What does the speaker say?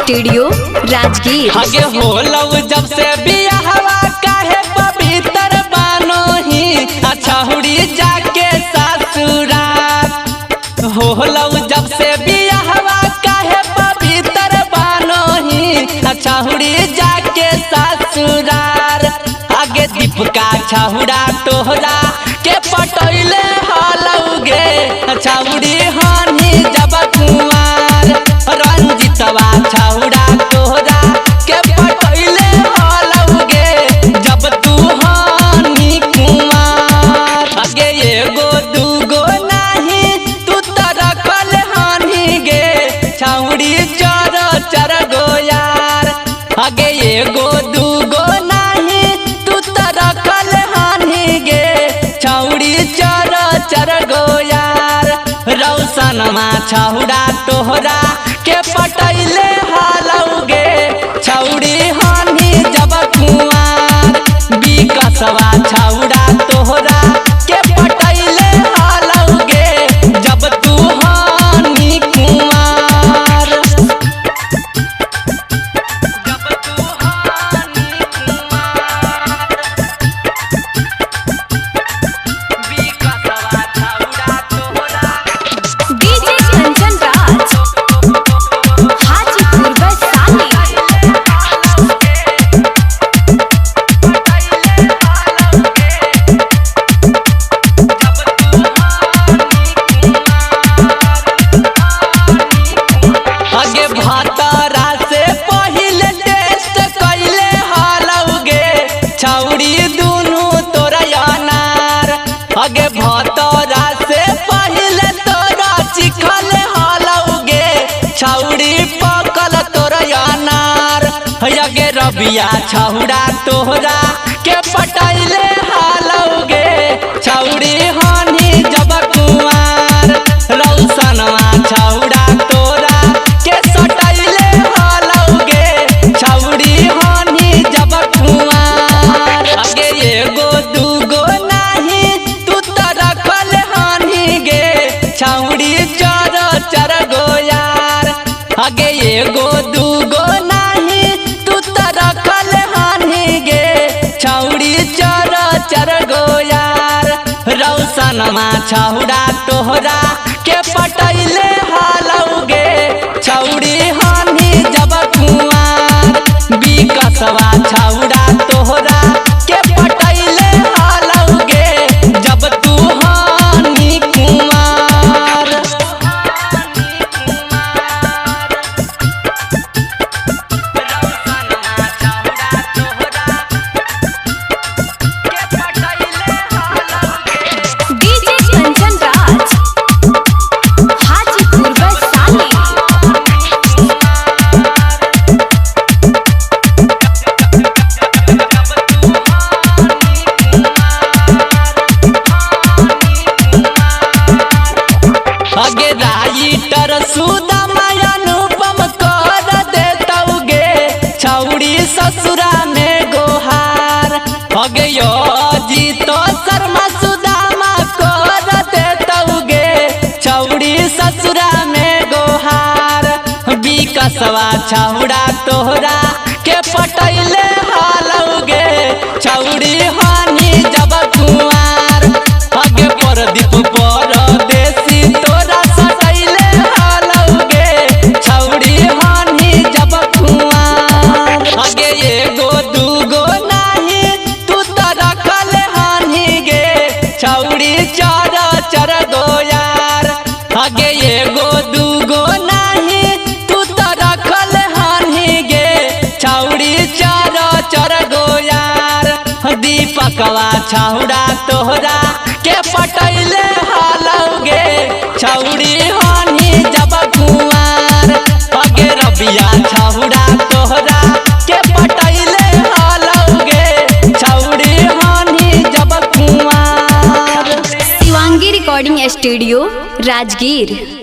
Studio Rajgir. आगे होलौ जब से बियाहवा काहे पवित्र बानो ही छहुड़ी जाके ससुराल। होलौ जब से बियाहवा काहे पवित्र बानो ही छहुड़ी जाके ससुराल। आगे दीपका छहुड़ा तोहरा के पटैले हलौगे छहुड़ी हानि जब कुमार। रंजितवा छहुड़ा तोहरा के पटैले हलौगे जब तू हानि कुमार। आगे एगो दूगो नाही तू त रखल हानि गे छहुड़ी चर गो यार। आगे एगो दूगो नाही तू त रखल हानि गे छहुड़ी चर गो यार। रौशनमा छहुड़ा तोहरा के पटैले हलौगे छहुड़ी हानि जब कुमार। विकसवा छहुड़ा तोहरा के पटैले हलौगे जब तू हानि कुमार। जब तू हानि कुमार। विकसवा छहुड़ा तोहरा डीजे कंचन राज हाजीपुर वैशाली। आगे भातारा से पहिले टेस्ट कैले हलौगे छहुड़ी दुनू तोरा अनार। आगे भातारा से पहिले तोरा चिखल हलौगे छहुड़ी पकल तोरा अनार। आगे रबिया छहुड़ा तोहरा के पटैले हलौगे छहुड़ी हानि जब कुमार। रौशनमा छहुड़ा तोरा के सटैले हलौगे छहुड़ी हानि जब कुमार। आगे एगो दूगो नाही तू त रखल हानि गे छहुड़ी चर गो यार। आगे एगो दूगो नाही तू त रखल हानि गे छहुड़ी चर गो यार। रौशनमा छहुड़ा तोहरा के पटैले हलौगे छहुड़ी हानि जब कुमार। विकसवा छहुड़ा तोहरा के पटैले हलौगे जब तू हानि कुमार। डीजे कंचन राज हाजीपुर वैशाली। आगे राइटर सुदामा अनुपम कर देतौगे छहुड़ी ससुरा में गोहार। आगे यो जीतो शर्मा सुदामा कर देतौगे छहुड़ी ससुरा में गोहार। विकसवा छहुड़ा तोहरा के पटैले हलौगे छहुड़ी हानि जब कुमार। आगे प्रदीप परदेसी तोरा सटैले हलौगे छहुड़ी हानि जब कुमार। आगे एगो दूगो नाही तू त रखल हानि गे छहुड़ी चर गो यार। आगे एगो दूगो नाही तू त रखल हानि गे छहुड़ी चर गो यार। दीपकवा छहुड़ा तोहरा के पटैले हलौगे छहुड़ी हानि जब कुमार। आगे रबिया छहुड़ा तोहरा के पटैले हलौगे छहुड़ी हानि जब कुमार। Shivangi recording studio Rajgir.